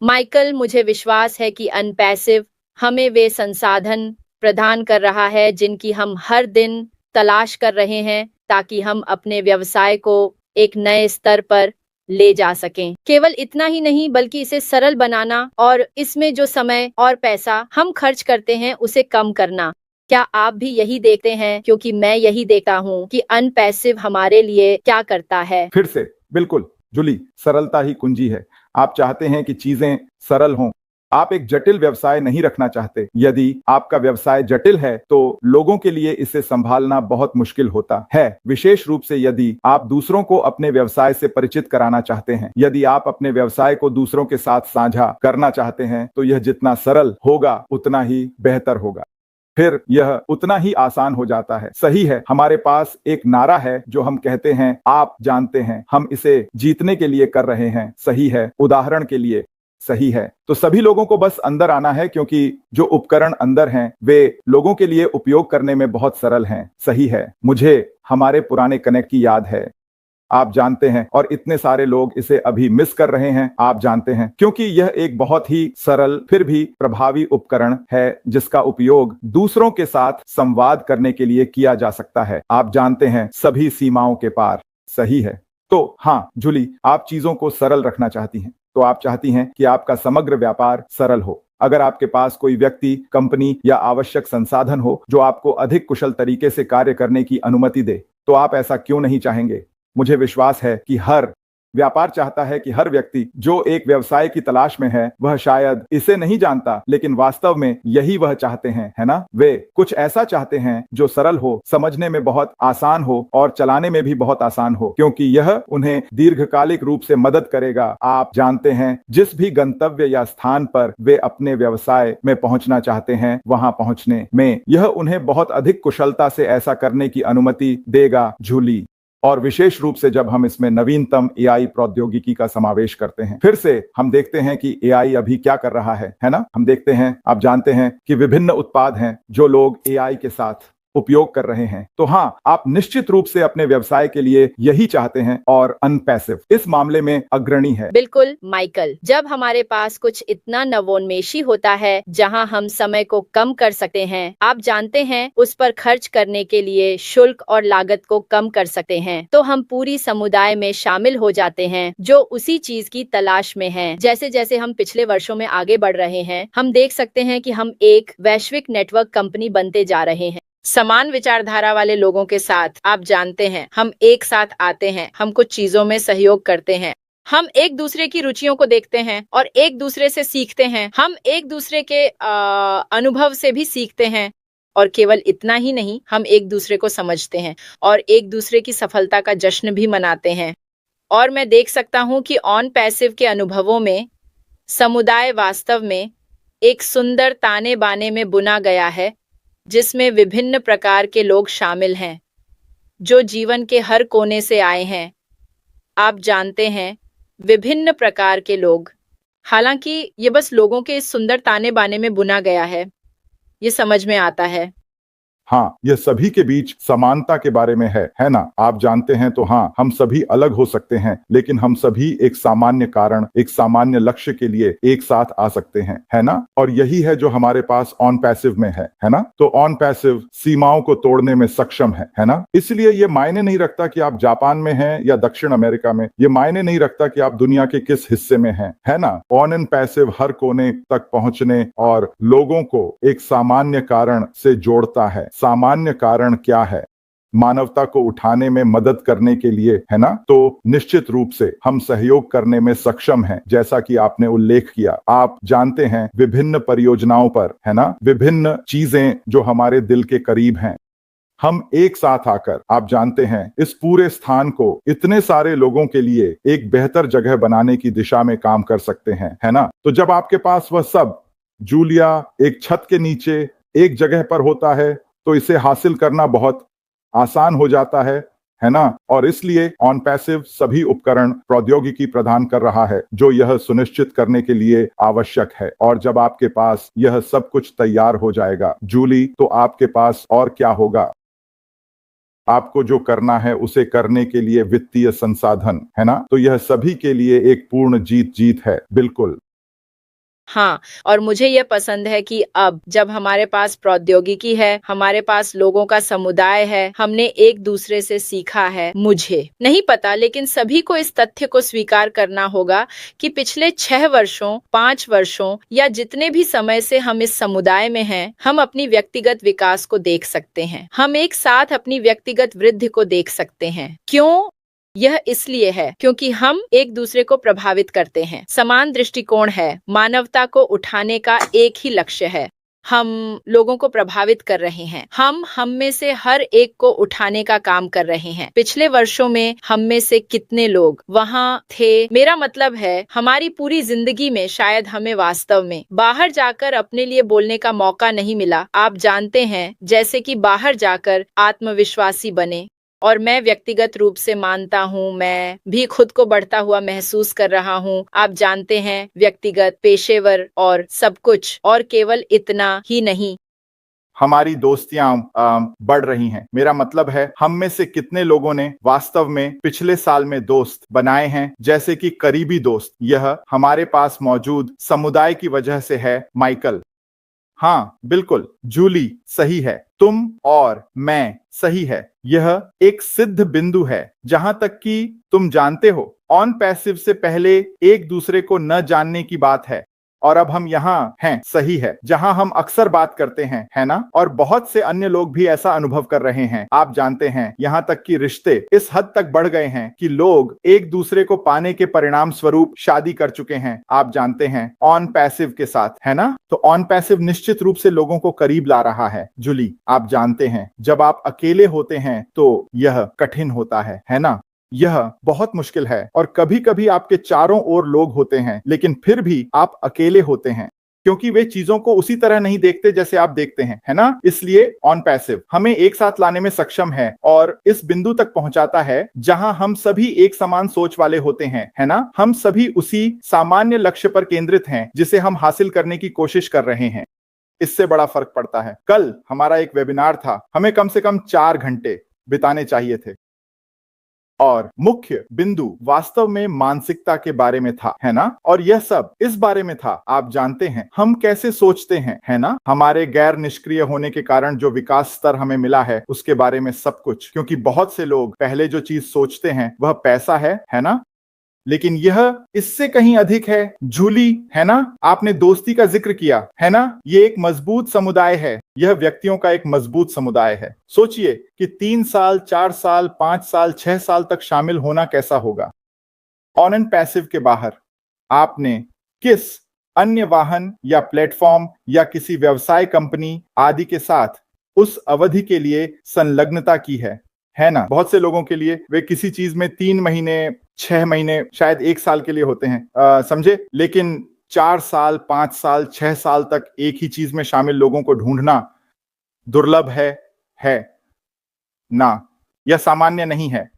Michael, मुझे विश्वास है कि अनपैसिव हमें वे संसाधन प्रदान कर रहा है जिनकी हम हर दिन तलाश कर रहे हैं ताकि हम अपने व्यवसाय को एक नए स्तर पर ले जा सकें। केवल इतना ही नहीं बल्कि इसे सरल बनाना और इसमें जो समय और पैसा हम खर्च करते हैं उसे कम करना। क्या आप भी यही देखते हैं? क्योंकि मैं यही देखता हूँ कि अनपैसिव हमारे लिए क्या करता है। फिर से बिल्कुल जूली, सरलता ही कुंजी है। आप चाहते हैं कि चीजें सरल हों। आप एक जटिल व्यवसाय नहीं रखना चाहते। यदि आपका व्यवसाय जटिल है तो लोगों के लिए इसे संभालना बहुत मुश्किल होता है, विशेष रूप से यदि आप दूसरों को अपने व्यवसाय से परिचित कराना चाहते हैं। यदि आप अपने व्यवसाय को दूसरों के साथ साझा करना चाहते हैं तो यह जितना सरल होगा उतना ही बेहतर होगा। फिर यह उतना ही आसान हो जाता है। सही है, हमारे पास एक नारा है जो हम कहते हैं, आप जानते हैं, हम इसे जीतने के लिए कर रहे हैं। सही है, उदाहरण के लिए सही है। तो सभी लोगों को बस अंदर आना है क्योंकि जो उपकरण अंदर हैं वे लोगों के लिए उपयोग करने में बहुत सरल हैं। सही है, मुझे हमारे पुराने कनेक्ट की याद है, आप जानते हैं, और इतने सारे लोग इसे अभी मिस कर रहे हैं। आप जानते हैं, क्योंकि यह एक बहुत ही सरल फिर भी प्रभावी उपकरण है जिसका उपयोग दूसरों के साथ संवाद करने के लिए किया जा सकता है। आप जानते हैं, सभी सीमाओं के पार। सही है। तो हाँ जूली, आप चीजों को सरल रखना चाहती हैं, तो आप चाहती हैं कि आपका समग्र व्यापार सरल हो। अगर आपके पास कोई व्यक्ति, कंपनी या आवश्यक संसाधन हो जो आपको अधिक कुशल तरीके से कार्य करने की अनुमति दे, तो आप ऐसा क्यों नहीं चाहेंगे? मुझे विश्वास है कि हर व्यापार चाहता है कि हर व्यक्ति जो एक व्यवसाय की तलाश में है वह शायद इसे नहीं जानता लेकिन वास्तव में यही वह चाहते हैं, है ना? वे कुछ ऐसा चाहते हैं जो सरल हो, समझने में बहुत आसान हो और चलाने में भी बहुत आसान हो, क्योंकि यह उन्हें दीर्घकालिक रूप से मदद करेगा। आप जानते हैं, जिस भी गंतव्य या स्थान पर वे अपने व्यवसाय में पहुंचना चाहते हैं वहां पहुंचने में यह उन्हें बहुत अधिक कुशलता से ऐसा करने की अनुमति देगा। जूली, और विशेष रूप से जब हम इसमें नवीनतम एआई प्रौद्योगिकी का समावेश करते हैं। फिर से हम देखते हैं कि एआई अभी क्या कर रहा है ना? हम देखते हैं, आप जानते हैं कि विभिन्न उत्पाद हैं जो लोग एआई के साथ उपयोग कर रहे हैं। तो हाँ, आप निश्चित रूप से अपने व्यवसाय के लिए यही चाहते हैं और अनपैसिव इस मामले में अग्रणी है। बिल्कुल माइकल, जब हमारे पास कुछ इतना नवोन्मेषी होता है जहां हम समय को कम कर सकते हैं, आप जानते हैं, उस पर खर्च करने के लिए शुल्क और लागत को कम कर सकते हैं, तो हम पूरी समुदाय में शामिल हो जाते हैं जो उसी चीज की तलाश में है। जैसे जैसे हम पिछले वर्षों में आगे बढ़ रहे हैं, हम देख सकते हैं कि हम एक वैश्विक नेटवर्क कंपनी बनते जा रहे हैं। समान विचारधारा वाले लोगों के साथ, आप जानते हैं, हम एक साथ आते हैं, हम कुछ चीजों में सहयोग करते हैं, हम एक दूसरे की रुचियों को देखते हैं और एक दूसरे से सीखते हैं, हम एक दूसरे के अनुभव से भी सीखते हैं, और केवल इतना ही नहीं, हम एक दूसरे को समझते हैं और एक दूसरे की सफलता का जश्न भी मनाते हैं। और मैं देख सकता हूँ कि ऑन पैसिव के अनुभवों में समुदाय वास्तव में एक सुंदर ताने बाने में बुना गया है जिसमें विभिन्न प्रकार के लोग शामिल हैं जो जीवन के हर कोने से आए हैं। आप जानते हैं, विभिन्न प्रकार के लोग। हालांकि ये बस लोगों के इस सुंदर ताने बाने में बुना गया है, ये समझ में आता है। हाँ, यह सभी के बीच समानता के बारे में है ना? आप जानते हैं, तो हाँ, हम सभी अलग हो सकते हैं लेकिन हम सभी एक सामान्य कारण, एक सामान्य लक्ष्य के लिए एक साथ आ सकते हैं, है ना? और यही है जो हमारे पास ऑन पैसिव में है ना? तो ऑन पैसिव सीमाओं को तोड़ने में सक्षम है ना? इसलिए ये मायने नहीं रखता कि आप जापान में हैं या दक्षिण अमेरिका में, ये मायने नहीं रखता कि आप दुनिया के किस हिस्से में हैं, है ना? ऑन एंड पैसिव हर कोने तक पहुंचने और लोगों को एक सामान्य कारण से जोड़ता है। सामान्य कारण क्या है? मानवता को उठाने में मदद करने के लिए, है ना? तो निश्चित रूप से हम सहयोग करने में सक्षम हैं, जैसा कि आपने उल्लेख किया। आप जानते हैं, विभिन्न परियोजनाओं पर, है ना, विभिन्न चीजें जो हमारे दिल के करीब हैं, हम एक साथ आकर, आप जानते हैं, इस पूरे स्थान को इतने सारे लोगों के लिए एक बेहतर जगह बनाने की दिशा में काम कर सकते हैं, है ना? तो जब आपके पास वह सब, जूलिया, एक छत के नीचे एक जगह पर होता है तो इसे हासिल करना बहुत आसान हो जाता है ना? और इसलिए ऑन पैसिव सभी उपकरण प्रौद्योगिकी प्रदान कर रहा है जो यह सुनिश्चित करने के लिए आवश्यक है। और जब आपके पास यह सब कुछ तैयार हो जाएगा जूली, तो आपके पास और क्या होगा? आपको जो करना है उसे करने के लिए वित्तीय संसाधन, है ना? तो यह सभी के लिए एक पूर्ण जीत जीत है। बिल्कुल। हाँ, और मुझे यह पसंद है कि अब जब हमारे पास प्रौद्योगिकी है, हमारे पास लोगों का समुदाय है, हमने एक दूसरे से सीखा है। मुझे नहीं पता, लेकिन सभी को इस तथ्य को स्वीकार करना होगा कि पिछले 6 वर्षों, 5 वर्षों या जितने भी समय से हम इस समुदाय में हैं, हम अपनी व्यक्तिगत विकास को देख सकते हैं। हम एक साथ अपनी व्यक्तिगत वृद्धि को देख सकते हैं। क्यों? यह इसलिए है क्योंकि हम एक दूसरे को प्रभावित करते हैं। समान दृष्टिकोण है। मानवता को उठाने का एक ही लक्ष्य है। हम लोगों को प्रभावित कर रहे हैं। हम में से हर एक को उठाने का काम कर रहे हैं। पिछले वर्षों में हम में से कितने लोग वहाँ थे? मेरा मतलब है, हमारी पूरी जिंदगी में शायद हमें वास्तव में बाहर जाकर अपने लिए बोलने का मौका नहीं मिला। आप जानते हैं, जैसे कि बाहर जाकर आत्मविश्वासी बने। और मैं व्यक्तिगत रूप से मानता हूँ, मैं भी खुद को बढ़ता हुआ महसूस कर रहा हूँ। आप जानते हैं, व्यक्तिगत, पेशेवर और सब कुछ, और केवल इतना ही नहीं। हमारी दोस्तियां बढ़ रही हैं। मेरा मतलब है, हम में से कितने लोगों ने वास्तव में पिछले साल में दोस्त बनाए हैं, जैसे कि करीबी दोस्त। यह हमारे पास मौजूद समुदाय की वजह से है। माइकल, हाँ बिल्कुल, जूली सही है, तुम और मैं सही है। यह एक सिद्ध बिंदु है। जहां तक कि तुम जानते हो, ऑन पैसिव से पहले एक दूसरे को न जानने की बात है। और अब हम यहाँ हैं, सही है, जहां हम अक्सर बात करते हैं, है ना? और बहुत से अन्य लोग भी ऐसा अनुभव कर रहे हैं। आप जानते हैं, यहाँ तक कि रिश्ते इस हद तक बढ़ गए हैं कि लोग एक दूसरे को पाने के परिणाम स्वरूप शादी कर चुके हैं। आप जानते हैं, ऑन पैसिव के साथ, है ना? तो ऑन पैसिव निश्चित रूप से लोगों को करीब ला रहा है। जूली, आप जानते हैं, जब आप अकेले होते हैं तो यह कठिन होता है ना? यह बहुत मुश्किल है। और कभी कभी आपके चारों ओर लोग होते हैं, लेकिन फिर भी आप अकेले होते हैं, क्योंकि वे चीजों को उसी तरह नहीं देखते जैसे आप देखते हैं, है ना? इसलिए ऑन पैसिव हमें एक साथ लाने में सक्षम है और इस बिंदु तक पहुंचाता है जहां हम सभी एक समान सोच वाले होते हैं, है ना? हम सभी उसी सामान्य लक्ष्य पर केंद्रित हैं जिसे हम हासिल करने की कोशिश कर रहे हैं। इससे बड़ा फर्क पड़ता है। कल हमारा एक वेबिनार था, हमें कम से कम 4 घंटे बिताने चाहिए थे, और मुख्य बिंदु वास्तव में मानसिकता के बारे में था, है ना? और यह सब इस बारे में था, आप जानते हैं, हम कैसे सोचते हैं, है ना? हमारे गैर निष्क्रिय होने के कारण जो विकास स्तर हमें मिला है, उसके बारे में सब कुछ। क्योंकि बहुत से लोग पहले जो चीज सोचते हैं वह पैसा है ना? लेकिन यह इससे कहीं अधिक है। जूली, है ना? आपने दोस्ती का जिक्र किया, है ना? ये एक मजबूत समुदाय है। यह व्यक्तियों का एक मजबूत समुदाय है। सोचिए कि 3 साल, 4 साल, 5 साल, 6 साल तक शामिल होना कैसा होगा। ऑन एंड पैसिव के बाहर आपने किस अन्य वाहन या प्लेटफॉर्म या किसी व्यवसाय कंपनी आदि के साथ उस अवधि के लिए संलग्नता की है ना? बहुत से लोगों के लिए वे किसी चीज में 3 महीने, 6 महीने, शायद 1 साल के लिए होते हैं, समझे? लेकिन 4 साल, 5 साल, 6 साल तक एक ही चीज में शामिल लोगों को ढूंढना दुर्लभ है ना? यह सामान्य नहीं है।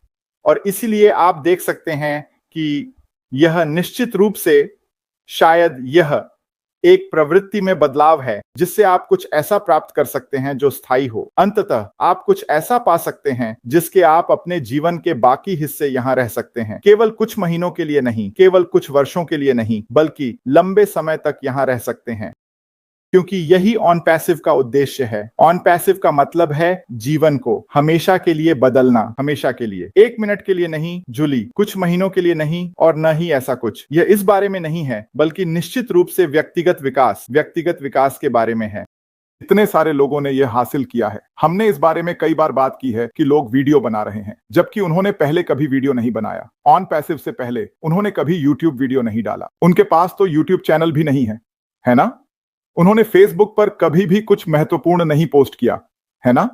और इसीलिए आप देख सकते हैं कि यह निश्चित रूप से शायद यह एक प्रवृत्ति में बदलाव है जिससे आप कुछ ऐसा प्राप्त कर सकते हैं जो स्थायी हो। अंततः आप कुछ ऐसा पा सकते हैं जिसके आप अपने जीवन के बाकी हिस्से यहां रह सकते हैं। केवल कुछ महीनों के लिए नहीं, केवल कुछ वर्षों के लिए नहीं, बल्कि लंबे समय तक यहां रह सकते हैं, क्योंकि यही ऑन पैसिव का उद्देश्य है। ऑन पैसिव का मतलब है जीवन को हमेशा के लिए बदलना, हमेशा के लिए। 1 मिनट के लिए नहीं जूली, कुछ महीनों के लिए नहीं, और न ही ऐसा कुछ। यह इस बारे में नहीं है, बल्कि निश्चित रूप से व्यक्तिगत विकास के बारे में है। इतने सारे लोगों ने यह हासिल किया है। हमने इस बारे में कई बार बात की है कि लोग वीडियो बना रहे हैं, जबकि उन्होंने पहले कभी वीडियो नहीं बनाया। ऑन पैसिव से पहले उन्होंने कभी यूट्यूब वीडियो नहीं डाला। उनके पास तो यूट्यूब चैनल भी नहीं है ना? उन्होंने फेसबुक पर कभी भी कुछ महत्वपूर्ण नहीं पोस्ट किया, है ना?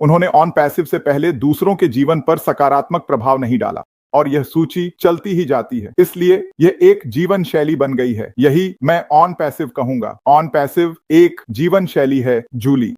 उन्होंने ऑन पैसिव से पहले दूसरों के जीवन पर सकारात्मक प्रभाव नहीं डाला, और यह सूची चलती ही जाती है। इसलिए यह एक जीवन शैली बन गई है। यही मैं ऑन पैसिव कहूंगा। ऑन पैसिव एक जीवन शैली है। जूली,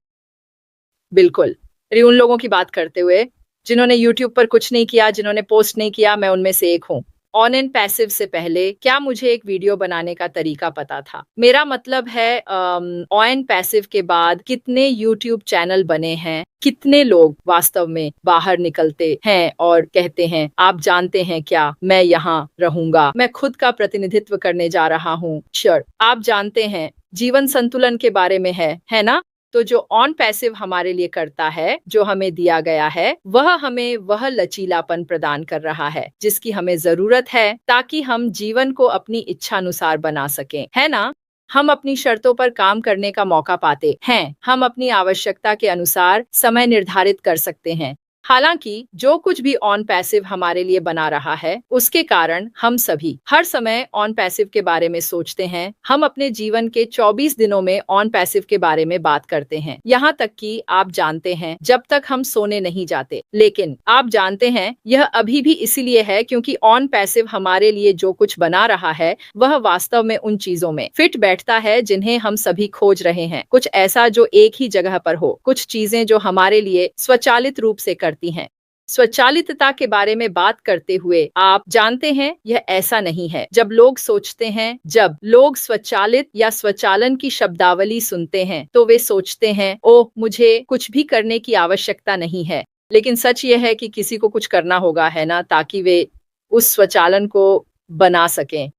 बिल्कुल। उन लोगों की बात करते हुए जिन्होंने यूट्यूब पर कुछ नहीं किया, जिन्होंने पोस्ट नहीं किया, मैं उनमें से एक हूँ। ऑन एंड पैसिव से पहले क्या मुझे एक वीडियो बनाने का तरीका पता था? मेरा मतलब है ऑन एंड पैसिव के बाद कितने यूट्यूब चैनल बने हैं, कितने लोग वास्तव में बाहर निकलते हैं और कहते हैं आप जानते हैं क्या, मैं यहाँ रहूंगा, मैं खुद का प्रतिनिधित्व करने जा रहा हूँ। श्योर, आप जानते हैं जीवन संतुलन के बारे में है ना? तो जो ऑन पैसिव हमारे लिए करता है, जो हमें दिया गया है, वह हमें वह लचीलापन प्रदान कर रहा है जिसकी हमें जरूरत है ताकि हम जीवन को अपनी इच्छा अनुसार बना सकें, है ना? हम अपनी शर्तों पर काम करने का मौका पाते हैं, हम अपनी आवश्यकता के अनुसार समय निर्धारित कर सकते हैं। हालांकि जो कुछ भी ऑन पैसिव हमारे लिए बना रहा है, उसके कारण हम सभी हर समय ऑन पैसिव के बारे में सोचते हैं। हम अपने जीवन के 24 दिनों में ऑन पैसिव के बारे में बात करते हैं, यहाँ तक कि आप जानते हैं जब तक हम सोने नहीं जाते। लेकिन आप जानते हैं यह अभी भी इसीलिए है क्योंकि ऑन पैसिव हमारे लिए जो कुछ बना रहा है वह वास्तव में उन चीजों में फिट बैठता है जिन्हें हम सभी खोज रहे हैं। कुछ ऐसा जो एक ही जगह पर हो, कुछ चीजें जो हमारे लिए स्वचालित रूप से करती हैं। स्वचालितता के बारे में बात करते हुए आप जानते हैं यह ऐसा नहीं है। जब लोग सोचते हैं, जब लोग स्वचालित या स्वचालन की शब्दावली सुनते हैं तो वे सोचते हैं ओह, मुझे कुछ भी करने की आवश्यकता नहीं है। लेकिन सच यह है कि किसी को कुछ करना होगा, है ना, ताकि वे उस स्वचालन को बना सकें।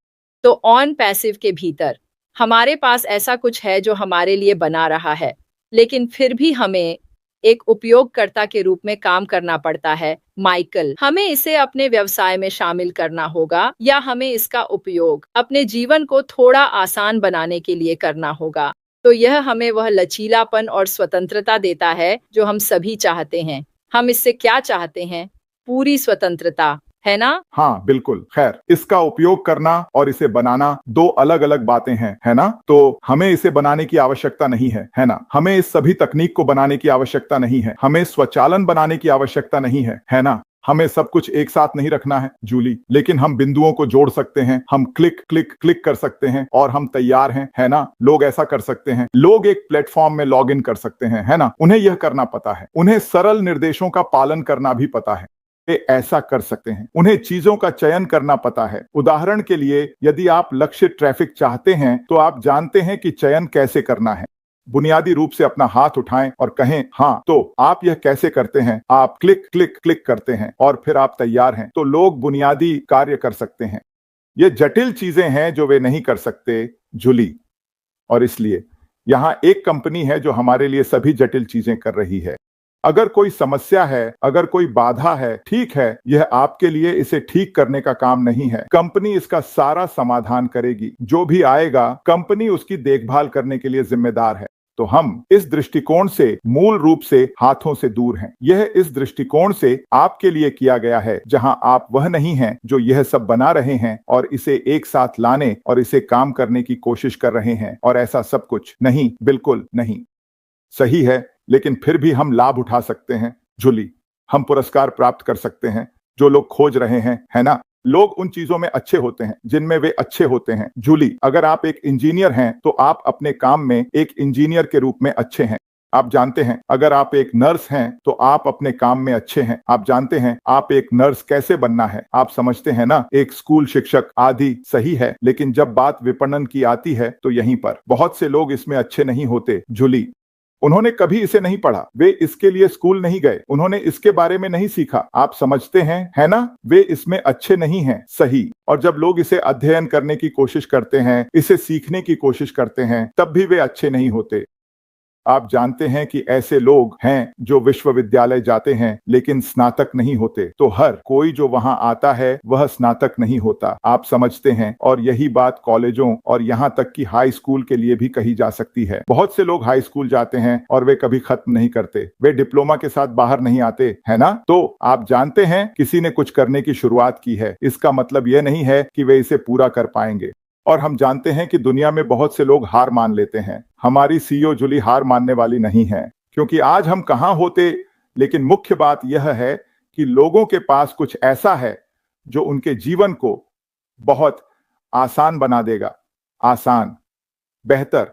तो ऑन पैसिव के भीतर हमारे पास ऐसा कुछ है जो हमारे लिए बना रहा है, लेकिन फिर भी हमें एक उपयोगकर्ता के रूप में काम करना पड़ता है। माइकल, हमें इसे अपने व्यवसाय में शामिल करना होगा या हमें इसका उपयोग अपने जीवन को थोड़ा आसान बनाने के लिए करना होगा। तो यह हमें वह लचीलापन और स्वतंत्रता देता है जो हम सभी चाहते हैं। हम इससे क्या चाहते हैं? पूरी स्वतंत्रता, है ना? हाँ बिल्कुल। खैर, इसका उपयोग करना और इसे बनाना दो अलग अलग बातें हैं, है ना? तो हमें इसे बनाने की आवश्यकता नहीं है ना? हमें इस सभी तकनीक को बनाने की आवश्यकता नहीं है, हमें स्वचालन बनाने की आवश्यकता नहीं है ना? हमें सब कुछ एक साथ नहीं रखना है जूली, लेकिन हम बिंदुओं को जोड़ सकते हैं, हम क्लिक क्लिक क्लिक कर सकते हैं और हम तैयार हैं, है ना? लोग ऐसा कर सकते हैं, लोग एक प्लेटफॉर्म में लॉग इन कर सकते हैं, है ना? उन्हें यह करना पता है, उन्हें सरल निर्देशों का पालन करना भी पता है, वे ऐसा कर सकते हैं। उन्हें चीजों का चयन करना पता है। उदाहरण के लिए, यदि आप लक्ष्य ट्रैफिक चाहते हैं तो आप जानते हैं कि चयन कैसे करना है। बुनियादी रूप से अपना हाथ उठाएं और कहें हाँ। तो आप यह कैसे करते हैं? आप क्लिक क्लिक क्लिक करते हैं और फिर आप तैयार हैं। तो लोग बुनियादी कार्य कर सकते हैं। ये जटिल चीजें हैं जो वे नहीं कर सकते जूली, और इसलिए यहां एक कंपनी है जो हमारे लिए सभी जटिल चीजें कर रही है। अगर कोई समस्या है, अगर कोई बाधा है, ठीक है, यह आपके लिए इसे ठीक करने का काम नहीं है। कंपनी इसका सारा समाधान करेगी। जो भी आएगा, कंपनी उसकी देखभाल करने के लिए जिम्मेदार है। तो हम इस दृष्टिकोण से मूल रूप से हाथों से दूर हैं। यह इस दृष्टिकोण से आपके लिए किया गया है जहां आप वह नहीं हैं जो यह सब बना रहे हैं और इसे एक साथ लाने और इसे काम करने की कोशिश कर रहे हैं और ऐसा सब कुछ नहीं, बिल्कुल नहीं। सही है, लेकिन फिर भी हम लाभ उठा सकते हैं जूली। हम पुरस्कार प्राप्त कर सकते हैं जो लोग खोज रहे हैं, है ना? लोग उन चीजों में अच्छे होते हैं जिनमें वे अच्छे होते हैं जूली। अगर आप एक इंजीनियर हैं तो आप अपने काम में एक इंजीनियर के रूप में अच्छे हैं। आप जानते हैं, अगर आप एक नर्स हैं तो आप अपने काम में अच्छे हैं। आप जानते हैं आप एक नर्स कैसे बनना है। आप समझते हैं ना, एक स्कूल शिक्षक आदि। सही है, लेकिन जब बात विपणन की आती है तो यहीं पर बहुत से लोग इसमें अच्छे नहीं होते जूली। उन्होंने कभी इसे नहीं पढ़ा, वे इसके लिए स्कूल नहीं गए, उन्होंने इसके बारे में नहीं सीखा। आप समझते हैं, है ना? वे इसमें अच्छे नहीं हैं। सही। और जब लोग इसे अध्ययन करने की कोशिश करते हैं, इसे सीखने की कोशिश करते हैं, तब भी वे अच्छे नहीं होते। आप जानते हैं कि ऐसे लोग हैं जो विश्वविद्यालय जाते हैं लेकिन स्नातक नहीं होते। तो हर कोई जो वहां आता है वह स्नातक नहीं होता। आप समझते हैं, और यही बात कॉलेजों और यहाँ तक कि हाई स्कूल के लिए भी कही जा सकती है। बहुत से लोग हाई स्कूल जाते हैं और वे कभी खत्म नहीं करते, वे डिप्लोमा के साथ बाहर नहीं आते, है ना? तो आप जानते हैं किसी ने कुछ करने की शुरुआत की है, इसका मतलब यह नहीं है कि वे इसे पूरा कर पाएंगे। और हम जानते हैं कि दुनिया में बहुत से लोग हार मान लेते हैं। हमारी सीईओ जूली हार मानने वाली नहीं है, क्योंकि आज हम कहां होते, लेकिन मुख्य बात यह है कि लोगों के पास कुछ ऐसा है जो उनके जीवन को बहुत आसान बना देगा। आसान, बेहतर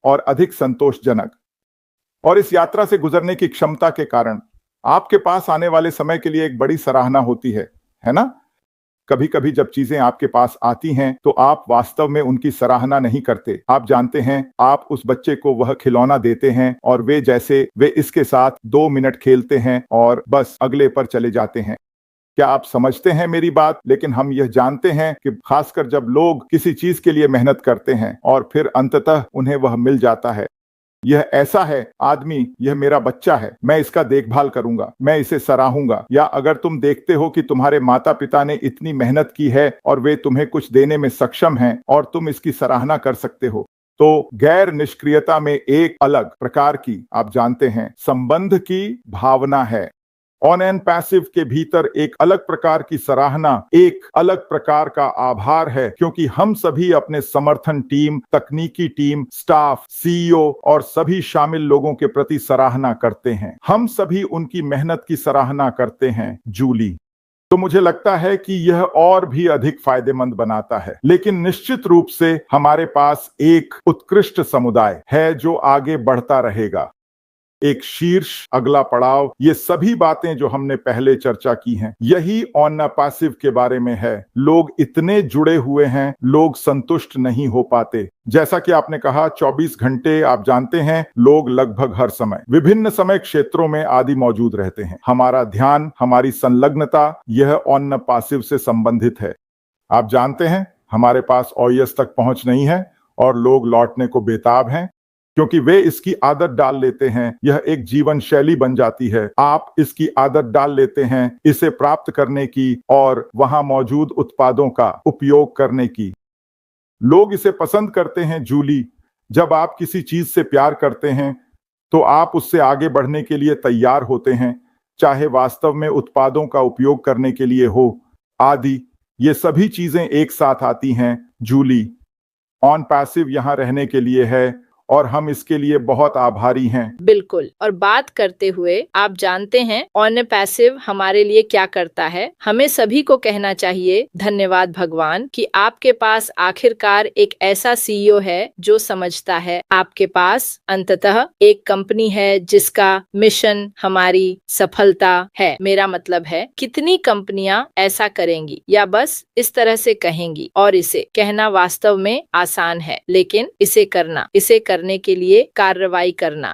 और अधिक संतोषजनक। और इस यात्रा से गुजरने की क्षमता के कारण आपके पास आने वाले समय के लिए एक बड़ी सराहना होती है ना? कभी कभी जब चीजें आपके पास आती हैं तो आप वास्तव में उनकी सराहना नहीं करते। आप जानते हैं, आप उस बच्चे को वह खिलौना देते हैं और वे इसके साथ 2 मिनट खेलते हैं और बस अगले पर चले जाते हैं। क्या आप समझते हैं मेरी बात? लेकिन हम यह जानते हैं कि खासकर जब लोग किसी चीज के लिए मेहनत करते हैं और फिर अंततः उन्हें वह मिल जाता है, यह ऐसा है, आदमी, यह मेरा बच्चा है, मैं इसका देखभाल करूंगा, मैं इसे सराहूंगा। या अगर तुम देखते हो कि तुम्हारे माता पिता ने इतनी मेहनत की है और वे तुम्हें कुछ देने में सक्षम हैं और तुम इसकी सराहना कर सकते हो, तो गैर निष्क्रियता में एक अलग प्रकार की, आप जानते हैं, संबंध की भावना है। ऑन एंड पैसिव के भीतर एक अलग प्रकार की सराहना, एक अलग प्रकार का आभार है, क्योंकि हम सभी अपने समर्थन टीम, तकनीकी टीम, स्टाफ, सीईओ और सभी शामिल लोगों के प्रति सराहना करते हैं। हम सभी उनकी मेहनत की सराहना करते हैं, जूली। तो मुझे लगता है कि यह और भी अधिक फायदेमंद बनाता है। लेकिन निश्चित रूप से हमारे पास एक उत्कृष्ट समुदाय है जो आगे बढ़ता रहेगा। एक शीर्ष अगला पड़ाव, ये सभी बातें जो हमने पहले चर्चा की हैं, यही ऑन पैसिव के बारे में है। लोग इतने जुड़े हुए हैं, लोग संतुष्ट नहीं हो पाते। जैसा कि आपने कहा, 24 घंटे, आप जानते हैं, लोग लगभग हर समय विभिन्न समय क्षेत्रों में आदि मौजूद रहते हैं। हमारा ध्यान, हमारी संलग्नता, यह ऑन पैसिव से संबंधित है। आप जानते हैं, हमारे पास ओएस तक पहुंच नहीं है और लोग लौटने को बेताब हैं, क्योंकि वे इसकी आदत डाल लेते हैं। यह एक जीवन शैली बन जाती है। आप इसकी आदत डाल लेते हैं इसे प्राप्त करने की और वहां मौजूद उत्पादों का उपयोग करने की। लोग इसे पसंद करते हैं, जूली। जब आप किसी चीज से प्यार करते हैं तो आप उससे आगे बढ़ने के लिए तैयार होते हैं, चाहे वास्तव में उत्पादों का उपयोग करने के लिए हो, आदि। ये सभी चीजें एक साथ आती हैं, जूली। ऑन पैसिव यहां रहने के लिए है और हम इसके लिए बहुत आभारी हैं। बिल्कुल। और बात करते हुए, आप जानते हैं ऑन पैसिव हमारे लिए क्या करता है? हमें सभी को कहना चाहिए, धन्यवाद भगवान कि आपके पास आखिरकार एक ऐसा सीईओ है जो समझता है। आपके पास अंततः एक कंपनी है जिसका मिशन हमारी सफलता है। मेरा मतलब है, कितनी कंपनियां ऐसा करेंगी या बस इस तरह से कहेंगी? और इसे कहना वास्तव में आसान है, लेकिन इसे करने के लिए कार्रवाई करना,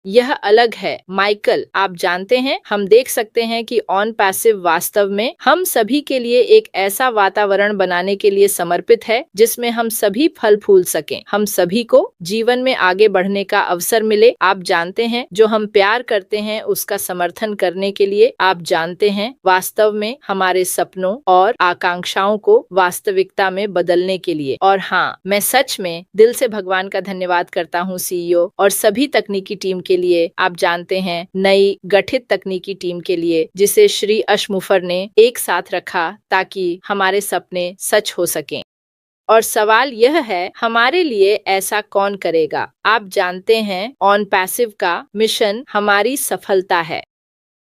यह अलग है। माइकल, आप जानते हैं, हम देख सकते हैं कि ऑन पैसिव वास्तव में हम सभी के लिए एक ऐसा वातावरण बनाने के लिए समर्पित है जिसमें हम सभी फल फूल सकें, हम सभी को जीवन में आगे बढ़ने का अवसर मिले। आप जानते हैं, जो हम प्यार करते हैं उसका समर्थन करने के लिए, आप जानते हैं, वास्तव में हमारे सपनों और आकांक्षाओं को वास्तविकता में बदलने के लिए। और हाँ, मैं सच में दिल से भगवान का धन्यवाद करता हूँ सीईओ और सभी तकनीकी टीम के लिए। आप जानते हैं, नई गठित तकनीकी टीम के लिए जिसे श्री अशमुफर ने एक साथ रखा ताकि हमारे सपने सच हो सकें। और सवाल यह है, हमारे लिए ऐसा कौन करेगा? आप जानते हैं, ऑन पैसिव का मिशन हमारी सफलता है।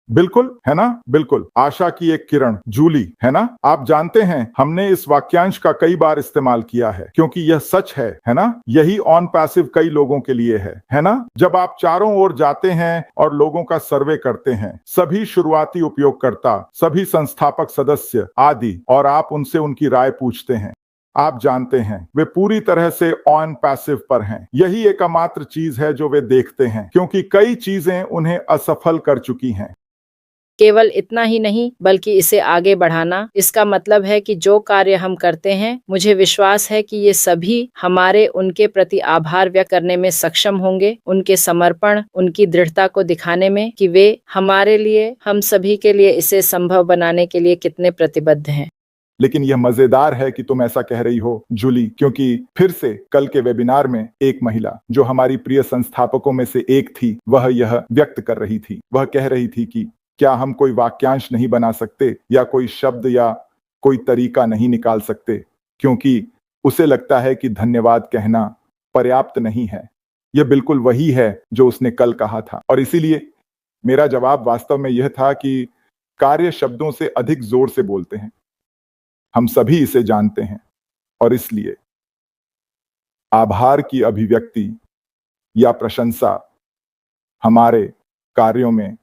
बिल्कुल, है ना? बिल्कुल, आशा की एक किरण, जूली, है ना? आप जानते हैं, हमने इस वाक्यांश का कई बार इस्तेमाल किया है क्योंकि यह सच है ना? यही ऑन पैसिव कई लोगों के लिए है ना? जब आप चारों ओर जाते हैं और लोगों का सर्वे करते हैं, सभी शुरुआती उपयोगकर्ता, सभी संस्थापक सदस्य आदि, और आप उनसे उनकी राय पूछते हैं, आप जानते हैं, वे पूरी तरह से ऑन पैसिव पर हैं। यही एकमात्र चीज है जो वे देखते हैं, क्योंकि कई चीजें उन्हें असफल कर चुकी हैं। केवल इतना ही नहीं, बल्कि इसे आगे बढ़ाना। इसका मतलब है कि जो कार्य हम करते हैं, मुझे विश्वास है कि ये सभी हमारे उनके प्रति आभार व्यक्त करने में सक्षम होंगे, उनके समर्पण, उनकी दृढ़ता को दिखाने में कि वे हमारे लिए, हम सभी के लिए इसे संभव बनाने के लिए कितने प्रतिबद्ध हैं। लेकिन यह मजेदार है कि तुम ऐसा कह रही हो, जूली, क्योंकि फिर से कल के वेबिनार में एक महिला जो हमारी प्रिय संस्थापकों में से एक थी, वह यह व्यक्त कर रही थी। वह कह रही थी कि क्या हम कोई वाक्यांश नहीं बना सकते या कोई शब्द या कोई तरीका नहीं निकाल सकते, क्योंकि उसे लगता है कि धन्यवाद कहना पर्याप्त नहीं है। यह बिल्कुल वही है जो उसने कल कहा था। और इसीलिए मेरा जवाब वास्तव में यह था कि कार्य शब्दों से अधिक जोर से बोलते हैं। हम सभी इसे जानते हैं और इसलिए आभार की अभिव्यक्ति या प्रशंसा हमारे कार्यों में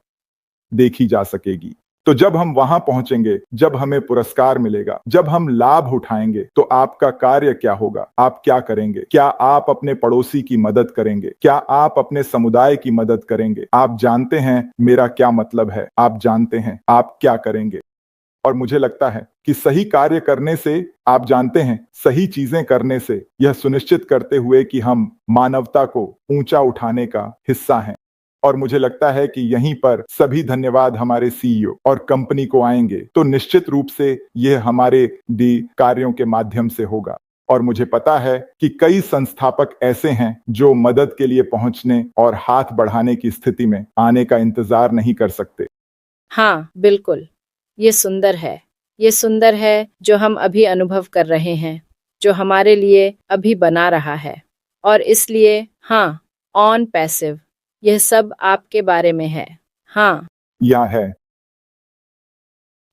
देखी जा सकेगी। तो जब हम वहां पहुंचेंगे, जब हमें पुरस्कार मिलेगा, जब हम लाभ उठाएंगे, तो आपका कार्य क्या होगा? आप क्या करेंगे? क्या आप अपने पड़ोसी की मदद करेंगे? क्या आप अपने समुदाय की मदद करेंगे? आप जानते हैं मेरा क्या मतलब है? आप जानते हैं आप क्या करेंगे? और मुझे लगता है कि सही कार्य करने से, आप जानते हैं, सही चीजें करने से, यह सुनिश्चित करते हुए कि हम मानवता को ऊंचा उठाने का हिस्सा हैं। और मुझे लगता है कि यहीं पर सभी धन्यवाद हमारे सीईओ और कंपनी को आएंगे, तो निश्चित रूप से यह हमारे दी कार्यों के माध्यम से होगा। और मुझे पता है कि कई संस्थापक ऐसे हैं जो मदद के लिए पहुंचने और हाथ बढ़ाने की स्थिति में आने का इंतजार नहीं कर सकते। हाँ, बिल्कुल। ये सुंदर है। ये सुंदर है जो हम अभी अनुभव कर रहे हैं, जो हमारे लिए अभी बना रहा है। और इसलिए हाँ, ऑन पैसिव, यह सब आपके बारे में है। हाँ, या है।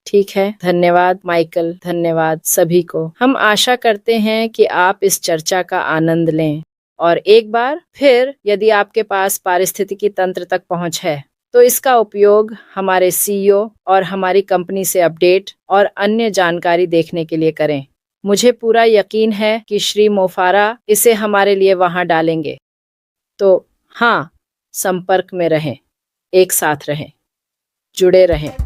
ठीक है। धन्यवाद माइकल, धन्यवाद सभी को। हम आशा करते हैं कि आप इस चर्चा का आनंद लें। और एक बार फिर, यदि आपके पास पारिस्थितिकी तंत्र तक पहुंच है, तो इसका उपयोग हमारे सीईओ और हमारी कंपनी से अपडेट और अन्य जानकारी देखने के लिए करें। मुझे पूरा यकीन है कि श्री मोफारा इसे हमारे लिए वहां डालेंगे। तो हाँ, संपर्क में रहें, एक साथ रहें, जुड़े रहें।